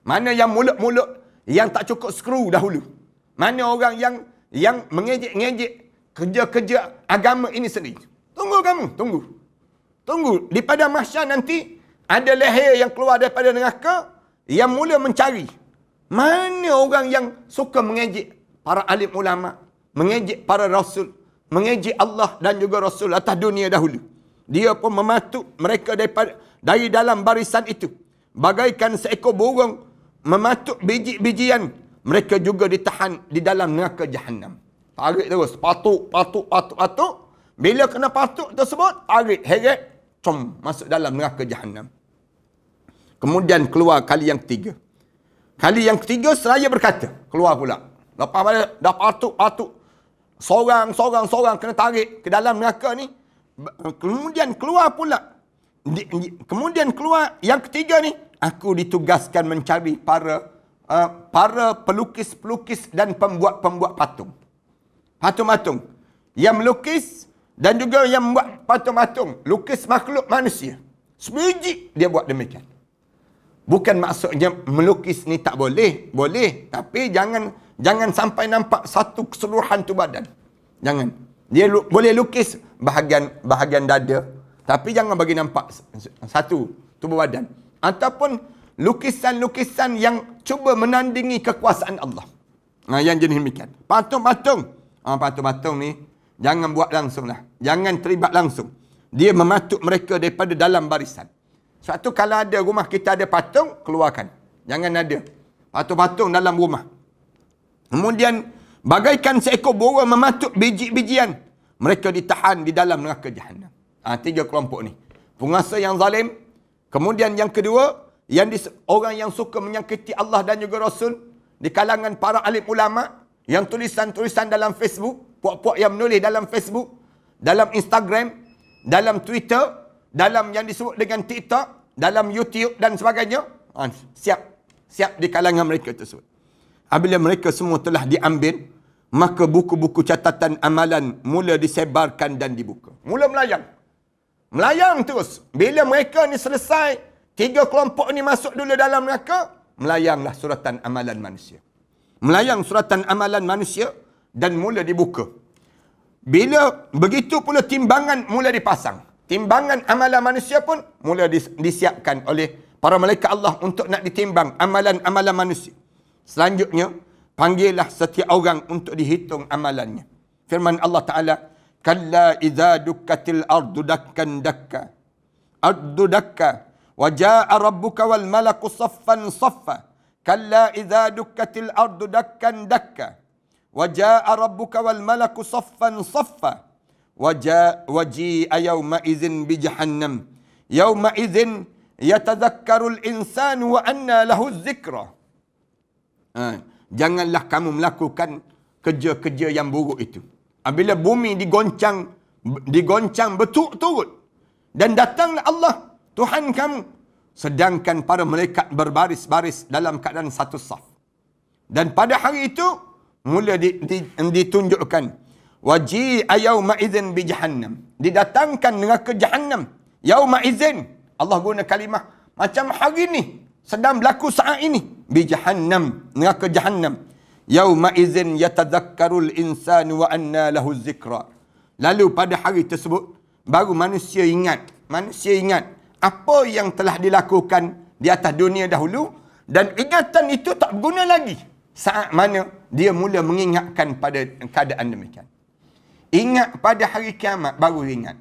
Mana yang mulut-mulut yang tak cukup skru dahulu? Mana orang yang mengejek-ngejek kerja-kerja agama ini sendiri? Tunggu kamu, tunggu. Tunggu, di pada mahsyar nanti ada leher yang keluar daripada neraka yang mula mencari. Mana orang yang suka mengejek para alim ulama, mengejek para rasul, mengejek Allah dan juga Rasul atas dunia dahulu. Dia pun mematuk mereka dari dalam barisan itu. Bagaikan seekor burung mematuk biji-bijian. Mereka juga ditahan di dalam neraka Jahannam. Tarik terus. Patuk. Bila kena patuk tersebut, tarik, heret, masuk dalam neraka Jahannam. Kemudian keluar kali yang ketiga. Kali yang ketiga, seraya berkata. Keluar pula. Lepas dah patuk. Sorang kena tarik ke dalam neraka ni. Kemudian keluar pula. Kemudian keluar yang ketiga ni. Aku ditugaskan mencari para pelukis-pelukis dan pembuat patung. Patung-patung. Yang melukis dan juga yang membuat patung-patung. Lukis makhluk manusia. Sebiji dia buat demikian. Bukan maksudnya melukis ni tak boleh. Boleh. Tapi jangan sampai nampak satu keseluruhan tu badan. Jangan. Dia boleh lukis bahagian dada. Tapi jangan bagi nampak satu tubuh badan. Ataupun lukisan-lukisan yang cuba menandingi kekuasaan Allah. Yang jenis demikian. Patung-patung. Patung-patung ni jangan buat langsung lah. Jangan terlibat langsung. Dia mematuk mereka daripada dalam barisan. Sebab tu kalau ada rumah kita ada patung, keluarkan. Jangan ada patung-patung dalam rumah. Kemudian bagaikan seekor burung mematuk biji-bijian. Mereka ditahan di dalam neraka Jahannam. Tiga kelompok ni. Penguasa yang zalim. Kemudian yang kedua, orang yang suka menyakiti Allah dan juga Rasul. Di kalangan para alim ulama. Yang tulisan-tulisan dalam Facebook. Puak-puak yang menulis dalam Facebook. Dalam Instagram. Dalam Twitter. Dalam yang disebut dengan TikTok. Dalam YouTube dan sebagainya. Siap di kalangan mereka tersebut. Apabila mereka semua telah diambil. Maka buku-buku catatan amalan mula disebarkan dan dibuka. Mula melayang. Melayang terus. Bila mereka ni selesai, tiga kelompok ni masuk dulu dalam neraka, melayanglah suratan amalan manusia. Melayang suratan amalan manusia dan mula dibuka. Bila begitu pula timbangan mula dipasang. Timbangan amalan manusia pun mula disiapkan oleh para malaikat Allah untuk nak ditimbang amalan-amalan manusia. Selanjutnya, panggillah setiap orang untuk dihitung amalannya. Firman Allah Ta'ala, Kalla idza dukkatil ardu dakkan dakka. Ardu dakka. Wa ja'a rabbuka wal malaku saffan saffa. Kalla idza dukkatil ardu dakkan dakka. Wa ja'a rabbuka wal malaku saffan saffa. Wa ji'a yawma idzin bi jahannam. Yawma idzin yatadhakkarul insanu wa anna lahu dzikra. Janganlah kamu melakukan kerja-kerja yang buruk itu. Apabila bumi digoncang berturut-turut. Dan datanglah Allah, Tuhan kamu. Sedangkan para malaikat berbaris-baris dalam keadaan satu saf. Dan pada hari itu, mula ditunjukkan. Waji'a yawma idzin bi jahannam. Didatangkan neraka Jahannam. Yawma idzin. Allah guna kalimah. Macam hari ini. Sedang berlaku saat ini. Bi jahannam. Neraka Jahannam. Yawma idzin yatadhakkarul insanu wa anna lahu dzikra. Lalu pada hari tersebut baru manusia ingat apa yang telah dilakukan di atas dunia dahulu, dan ingatan itu tak berguna lagi saat mana dia mula mengingatkan pada keadaan demikian. Ingat pada hari kiamat baru ingat.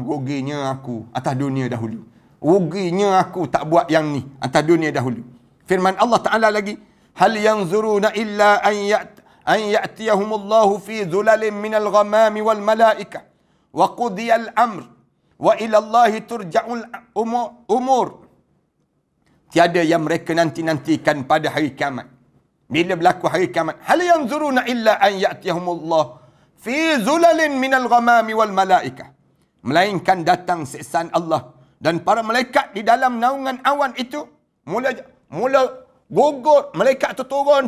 Ruginya aku atas dunia dahulu. Ruginya aku tak buat yang ni atas dunia dahulu. Firman Allah Ta'ala lagi, hal yanzuruna illa an ya'tiyahumullahu fi dhulalin minal ghamami wal malaikah wa qudiyal amr wa ila Allahi turja'ul umur. Tiada yang mereka nanti-nantikan pada hari kiamat. Bila berlaku hari kiamat, hal yanzuruna illa an ya'tiyahumullah fi dhulalin minal ghamami wal malaikah. Melainkan datang siksaan Allah dan para malaikat di dalam naungan awan itu mula gugur, malaikat itu turun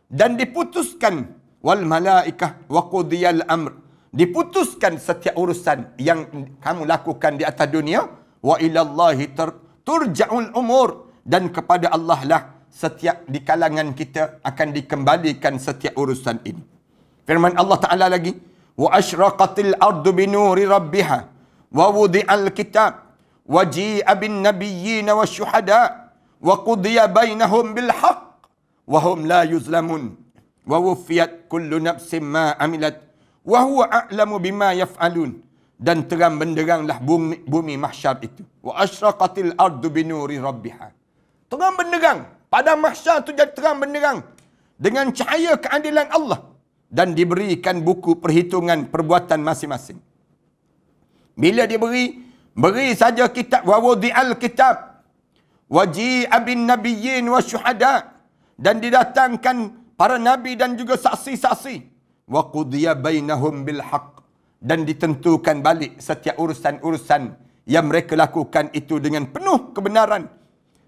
dan diputuskan wal malaikah wa qudiyal amr, diputuskan setiap urusan yang kamu lakukan di atas dunia, wa ilallahi turja'ul umur, dan kepada Allah lah setiap di kalangan kita akan dikembalikan setiap urusan ini. Firman Allah Ta'ala lagi, wa asyraqatil ardu binuri rabbiha wa wudi'al kitab wa ji'a bin nabiyyin wasyuhada wa qudiya bainahum bil haqq wa hum la yuzlamun wa wuffiyat kullu nafsin ma amilat wa huwa a'lamu bima yaf'alun. Dan terang benderanglah bumi mahsyar itu. Wa asyraqatil ardu binuri rabbiha. Terang benderang. Pada mahsyar itu jadi terang benderang dengan cahaya keadilan Allah, dan diberikan buku perhitungan perbuatan masing-masing. Bila beri saja kitab, wa wudi'al kitab wa ji'a bin nabiyyin wasyuhada, dan didatangkan para nabi dan juga saksi-saksi, wa qudiya bainahum bil haqq, dan ditentukan balik setiap urusan-urusan yang mereka lakukan itu dengan penuh kebenaran.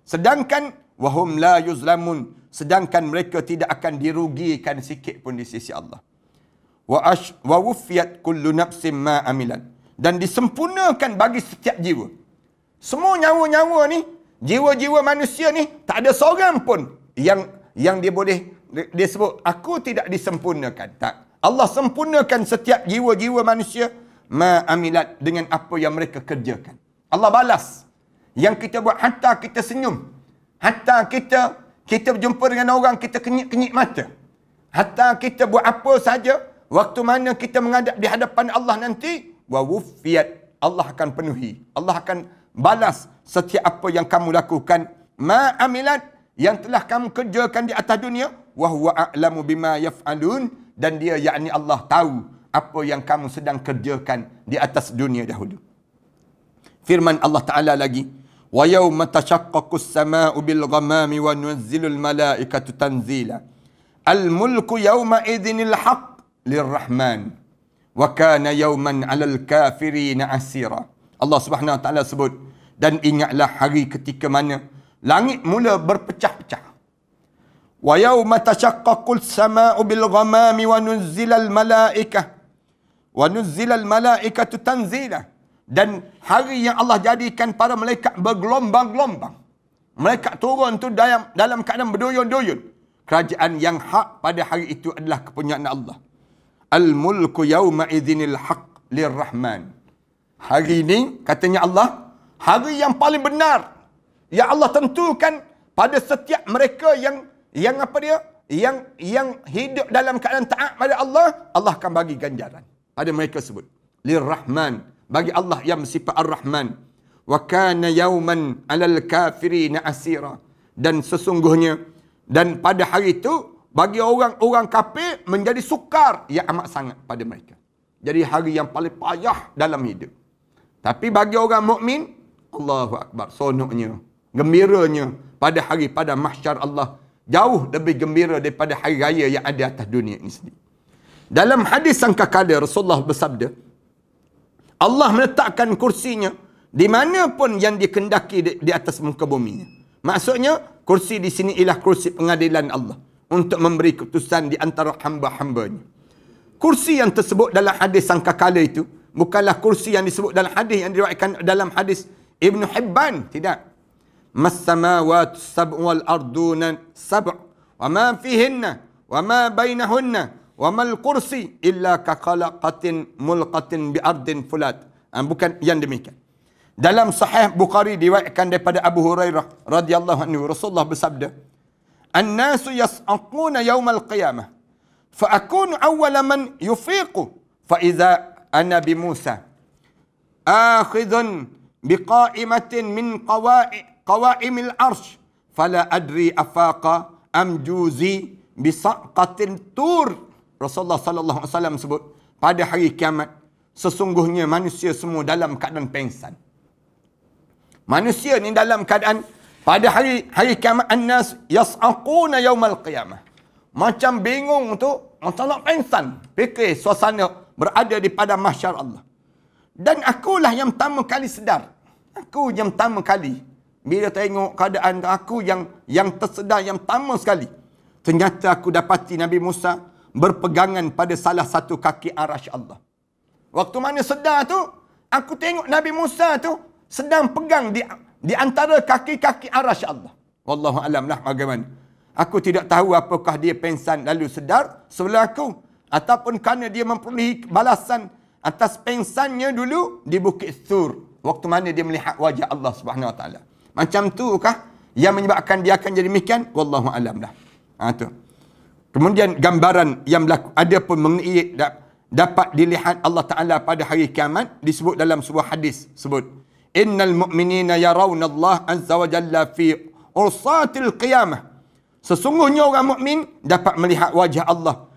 Sedangkan wahum la yuzlamun, sedangkan mereka tidak akan dirugikan sikit pun di sisi Allah. Wa wuffiyat kullu nafsin ma amilat, dan disempurnakan bagi setiap jiwa. Semua nyawa-nyawa ni, jiwa-jiwa manusia ni, tak ada seorang pun yang dia boleh dia sebut aku tidak disempurnakan. Tak. Allah sempurnakan setiap jiwa-jiwa manusia ma amilat, dengan apa yang mereka kerjakan. Allah balas yang kita buat, hatta kita senyum, hatta kita berjumpa dengan orang, kita kenyit-kenyit mata, hatta kita buat apa saja, waktu mana kita menghadap di hadapan Allah nanti, wa wuffiyat, Allah akan penuhi, Allah akan balas setiap apa yang kamu lakukan, ma amilat, yang telah kamu kerjakan di atas dunia, wa huwa a'lamu bima yaf'alun, dan dia yakni Allah tahu apa yang kamu sedang kerjakan di atas dunia dahulu. Firman Allah Ta'ala lagi, wa yawma tashaqqaqus samaa'u bil ghamami wa nunazzilul malaikatu tanzila al mulku yawma idzinil haqq lirrahman wa kana yawman 'alal kafirina asira. Allah Subhanahu Wa Ta'ala sebut, dan ingatlah hari ketika mana langit mula berpecah-pecah. Wa yawma tashaqqaqus samaa'u bil ghamami wa nuzzilal malaikatu tanzila, dan hari yang Allah jadikan para malaikat bergelombang-gelombang. Malaikat turun tu dalam keadaan berduyun-duyun. Kerajaan yang hak pada hari itu adalah kepunyaan Allah. Al-mulku yawma idzinil haqq lirrahman. Hari ini katanya Allah, hari yang paling benar yang Allah tentukan pada setiap mereka yang apa dia? Yang hidup dalam keadaan taat pada Allah, Allah akan bagi ganjaran pada mereka sebut. Lirrahman, bagi Allah yang bersifat Ar-Rahman. Wa kana yawman 'alal kafirina asira, dan sesungguhnya dan pada hari itu bagi orang-orang kafir menjadi sukar yang amat sangat pada mereka. Jadi hari yang paling payah dalam hidup. Tapi bagi orang mukmin, Allahu Akbar, sonoknya, gembiranya pada mahsyar Allah jauh lebih gembira daripada hari raya yang ada atas dunia ini sendiri. Dalam hadis sangkakala Rasulullah bersabda, Allah meletakkan kursinya di mana pun yang dikendaki di atas muka bumi. Maksudnya, kursi di sini ialah kursi pengadilan Allah untuk memberi keputusan di antara hamba-hambanya. Kursi yang tersebut dalam hadis sangkakala itu bukanlah kursi yang disebut dalam hadis yang diriwayatkan dalam hadis Ibn Hibban. Tidak. Mas-samawatu sab'u wal arduna sab' wa ma fihinna wa ma bainahunna wa mal kursi illa ka khalaqatin mulqatin bi ardin fulat. Bukan yang demikian. Dalam Sahih Bukhari diriwayatkan daripada Abu Hurairah radhiyallahu anhu, Rasulullah bersabda, "An-nasu yas'aquna yaumal qiyamah fa akunu awwala man yufiqu fa idza ana bi Musa akhidhun biqa'imatin min qawa'imil arsh fala adri afaqa am juzi bisaqatin tur. Rasulullah sallallahu alaihi wasallam sebut, pada hari kiamat sesungguhnya manusia semua dalam keadaan pengsan. Manusia ni dalam keadaan pada hari kiamat, annas yas'aquna yaumal qiyamah. Macam bingung tu, macam nak pengsan. Fikir suasana berada di pada mahsyar Allah. Dan akulah yang pertama kali sedar. Aku yang pertama kali bila tengok keadaan aku yang tersedar yang pertama sekali. Ternyata aku dapati Nabi Musa berpegangan pada salah satu kaki arasy Allah. Waktu mana sedar tu, aku tengok Nabi Musa tu sedang pegang di antara kaki-kaki arasy Allah. Wallahu alam lah bagaimana. Aku tidak tahu apakah dia pengsan lalu sedar sebelah aku, ataupun kerana dia memperolehi balasan atas pengsannya dulu di Bukit Thur. Waktu mana dia melihat wajah Allah Subhanahu Wa Taala. Macam tu kah yang menyebabkan dia akan jadi demikian? Wallahu alam lah. Tu. Kemudian gambaran yang berlaku ada pun mengenai dapat dilihat Allah Taala pada hari kiamat disebut dalam sebuah hadis sebut innal mu'minina yarawna Allah azza wa jalla fi ursatil qiyamah. Sesungguhnya orang mukmin dapat melihat wajah Allah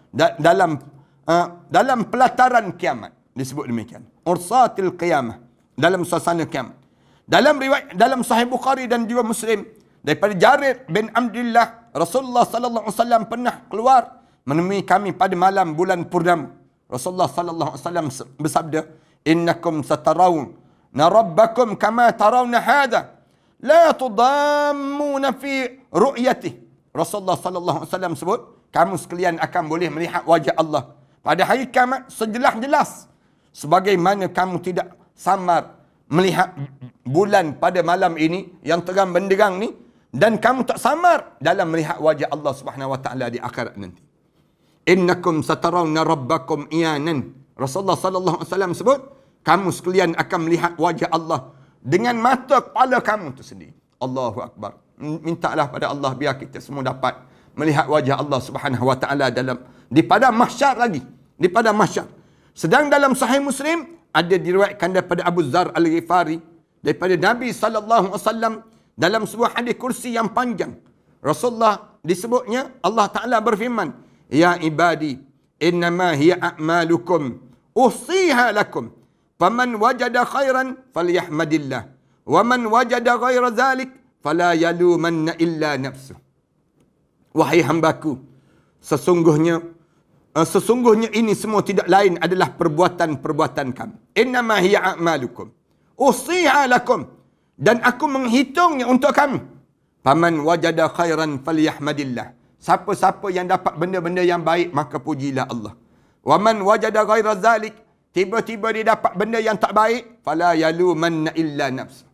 dalam pelataran kiamat. Disebut demikian. Ursatil qiyamah. Dalam suasana kiamat. Dalam riwayat dalam Sahih Bukhari dan juga Muslim daripada Jarir bin Abdullah, Rasulullah sallallahu alaihi wasallam pernah keluar menemui kami pada malam bulan purnama. Rasulullah sallallahu alaihi wasallam bersabda, "Innakum satarawna rabbakum kama tarawna hadha, la tudammuna fi ru'yatihi." Rasulullah sallallahu alaihi wasallam sebut, kamu sekalian akan boleh melihat wajah Allah pada hari kiamat sejelas-jelas sebagaimana kamu tidak samar melihat bulan pada malam ini yang terang benderang ni, dan kamu tak samar dalam melihat wajah Allah Subhanahu wa taala di akhirat nanti. Innakum satarawna rabbakum iyanan. Rasulullah sallallahu alaihi wasallam sebut, kamu sekalian akan melihat wajah Allah dengan mata kepala kamu itu sendiri. Allahu akbar. Mintalah pada Allah biar kita semua dapat melihat wajah Allah Subhanahu wa taala di padang mahsyar lagi, di padang mahsyar. Sedang dalam Sahih Muslim ada diriwayatkan daripada Abu Dzar Al-Ghifari daripada Nabi sallallahu alaihi wasallam dalam sebuah hadis kursi yang panjang. Rasulullah disebutnya Allah Taala berfirman, "Ya ibadi, innama hiya a'malukum uhsiha lakum. Faman wajada khairan falyahmadillah, wa man wajada ghaira dzalik fala yalumanna illa nafsuh." Wahai hambaku, sesungguhnya ini semua tidak lain adalah perbuatan-perbuatan kamu. Innama hiya a'malukum uhsiha lakum, dan aku menghitungnya untuk kamu. Faman wajada khairan falyahmadillah. Siapa-siapa yang dapat benda-benda yang baik maka pujilah Allah. Wa man wajada ghaira zalik, tiba-tiba dia dapat benda yang tak baik, fala yalumanna illa nafsuh.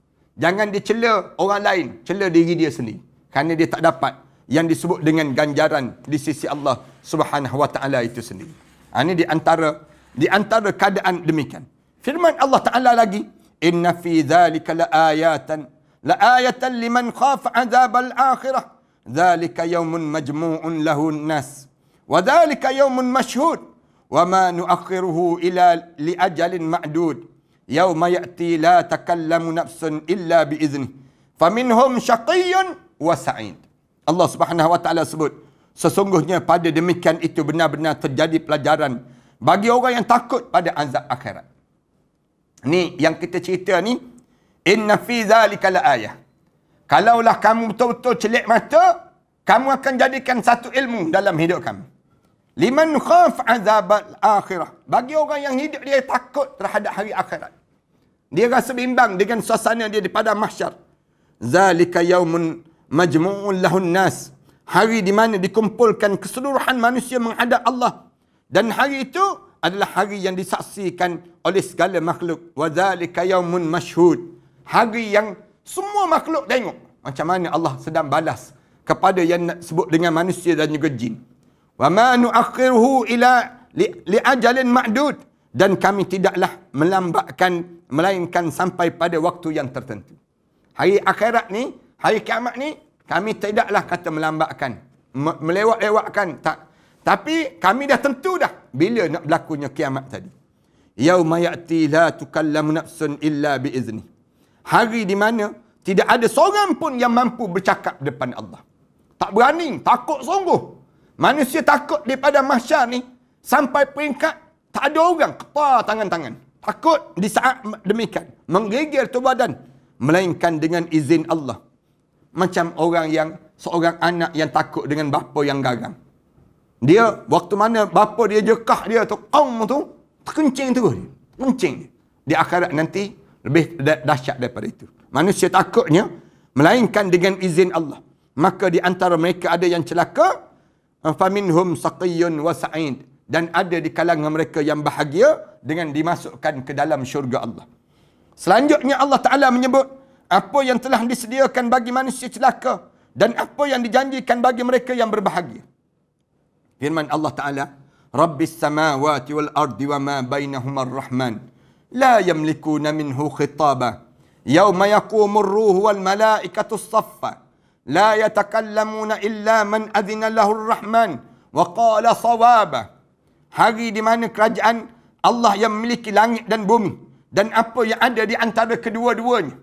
Jangan dicela orang lain, cela diri dia sendiri. Kerana dia tak dapat yang disebut dengan ganjaran di sisi Allah Subhanahu wa taala itu sendiri. Ini di antara keadaan demikian. Firman Allah Taala lagi, "Inna fi dzalika laayatan liman khafa 'adzabal akhirah. Dzalika yaumun majmu'un lahu an-nas. Wa dzalika yaumun mashhud. Wa ma nu'akhiruhu ila li ajalin ma'dud. Yauma ya'ti la takallamu nafsun illa bi idznih. Faminhum syaqiyyun wa sa'id." Allah Subhanahu wa taala sebut, sesungguhnya pada demikian itu benar-benar terjadi pelajaran bagi orang yang takut pada azab akhirat. Ni yang kita cerita ni, inna fi zalika laayah. Kalaulah kamu betul-betul celik mata, kamu akan jadikan satu ilmu dalam hidup kamu. Liman khaf azabal akhirah. Bagi orang yang hidup dia takut terhadap hari akhirat. Dia rasa bimbang dengan suasana dia di padang mahsyar. Zalika yaumun majmu'un lahun nas. Hari di mana dikumpulkan keseluruhan manusia menghadap Allah. Dan hari itu adalah hari yang disaksikan oleh segala makhluk. Wa dzalika yaumun mashhud. Hari yang semua makhluk tengok macam mana Allah sedang balas kepada yang nak sebut dengan manusia dan juga jin. Wa ma nu'akhiruhu ila li ajalin ma'dud. Dan kami tidaklah melambatkan melainkan sampai pada waktu yang tertentu. Hari akhirat ni, hari kiamat ni, kami tidaklah kata melambatkan, melewat-lewatkan, tak. Tapi kami dah tentu dah bila nak berlakunya kiamat tadi. Yauma ya'ti la tukallamu nafsun illa biizni. Hari di mana tidak ada seorang pun yang mampu bercakap depan Allah. Tak berani, takut sungguh. Manusia takut daripada mahsyar ni sampai peringkat tak ada orang ketar tangan-tangan. Takut di saat demikian, menggigil tu badan, melainkan dengan izin Allah. Macam seorang anak yang takut dengan bapa yang garang. Dia waktu mana bapa dia jekah dia tu, tu terkencing terus dia. Kencing. Di akhirat nanti lebih dahsyat daripada itu. Manusia takutnya melainkan dengan izin Allah. Maka di antara mereka ada yang celaka, faminhum saqiyyun wa sa'id, dan ada di kalangan mereka yang bahagia dengan dimasukkan ke dalam syurga Allah. Selanjutnya Allah Ta'ala menyebut apa yang telah disediakan bagi manusia celaka dan apa yang dijanjikan bagi mereka yang berbahagia. Firman Allah Ta'ala, Rabbis samawati wal ardi wa ma bainahuma ar-Rahman la yamlikuna minhu khitaba yawma yaqumur ruhu wal malaikatu saffa la yatakallamuna illa man adhina lahu ar-Rahman wa qala sawaba. Hari di mana kerajaan Allah yang memiliki langit dan bumi dan apa yang ada di antara kedua-duanya.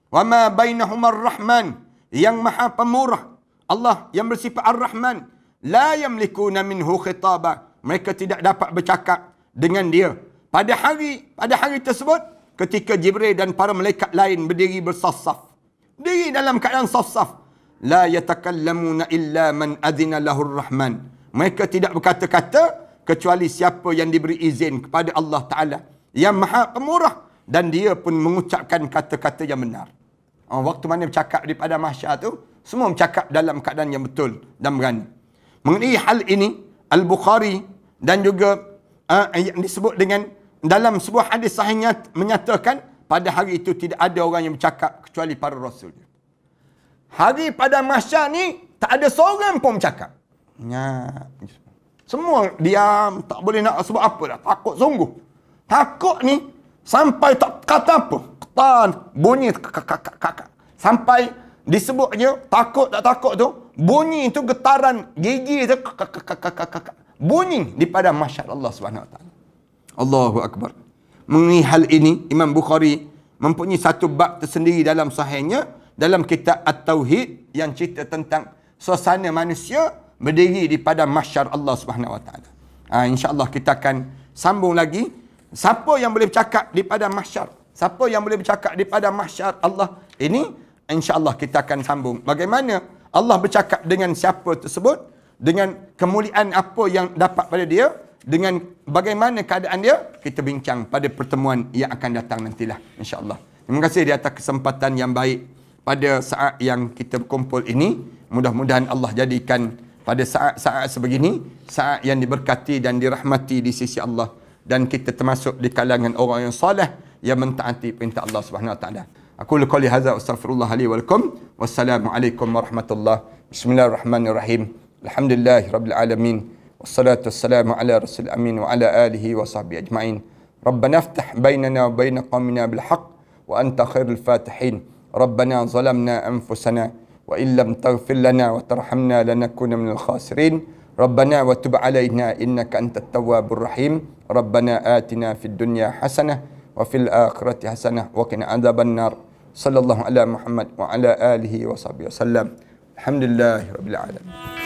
Wa ma bainahuma ar-Rahman, yang Maha Pemurah. Allah yang bersifat Ar-Rahman. La yamlikuna minhu khitaba. Mereka tidak dapat bercakap dengan dia. Pada hari tersebut, ketika Jibril dan para malaikat lain berdiri bersaf-saf. Berdiri dalam keadaan saf-saf. La yatakallamuna illa man adhina lahur Rahman. Mereka tidak berkata-kata kecuali siapa yang diberi izin kepada Allah Ta'ala yang Maha Pemurah, dan dia pun mengucapkan kata-kata yang benar. Waktu mana bercakap di pada mahsyar tu, semua bercakap dalam keadaan yang betul dan berani. Mengenai hal ini, Al-Bukhari dan juga yang disebut dengan dalam sebuah hadis sahihnya menyatakan pada hari itu tidak ada orang yang bercakap kecuali para rasul. Hari pada mahsyar ni tak ada seorang pun bercakap. Semua diam, tak boleh nak sebut apa dah. Takut sungguh. Takut ni sampai tak kata apa. Ketan, bunyi kakak. Sampai disebutnya takut tak takut tu, bunyi tu getaran gigi tu bunyi di pada mahsyar Allah Subhanahu Wa Taala. Allahu Akbar. Mengenai hal ini, Imam Bukhari mempunyai satu bab tersendiri dalam sahihnya, dalam kitab At-Tauhid, yang cerita tentang suasana manusia berdiri di pada mahsyar Allah Subhanahu Wa Taala. InsyaAllah kita akan sambung lagi. Siapa yang boleh bercakap di pada mahsyar? Siapa yang boleh bercakap di pada mahsyar Allah ini? InsyaAllah kita akan sambung. Bagaimana Allah bercakap dengan siapa tersebut? Dengan kemuliaan apa yang dapat pada dia? Dengan bagaimana keadaan dia? Kita bincang pada pertemuan yang akan datang nantilah. InsyaAllah. Terima kasih di atas kesempatan yang baik pada saat yang kita berkumpul ini. Mudah-mudahan Allah jadikan pada saat-saat sebegini, saat yang diberkati dan dirahmati di sisi Allah. Dan kita termasuk di kalangan orang yang soleh yang mentaati perintah Allah Subhanahu Wa Taala. Aku qouli hadza astaghfirullah li wa lakum. Wassalamualaikum warahmatullahi. Bismillahirrahmanirrahim. Alhamdulillahirabbil alamin. Wassalatu wassalamu ala rasul amin wa ala alihi wa sahbihi ajma'in. Rabbana iftah bainana wa bain qaumina bil haqq wa anta khairul fatihin. Rabbana zalamna anfusana wa in lam taghfir lana wa tarhamna lanakuna minal khasirin. ربنا وتب علينا إنك أنت التواب الرحيم ربنا آتنا في الدنيا حسنة وفي الآخرة حسنة وقنا عذاب النار صلى الله على محمد وعلى آله وصحبه وسلم الحمد لله رب العالمين.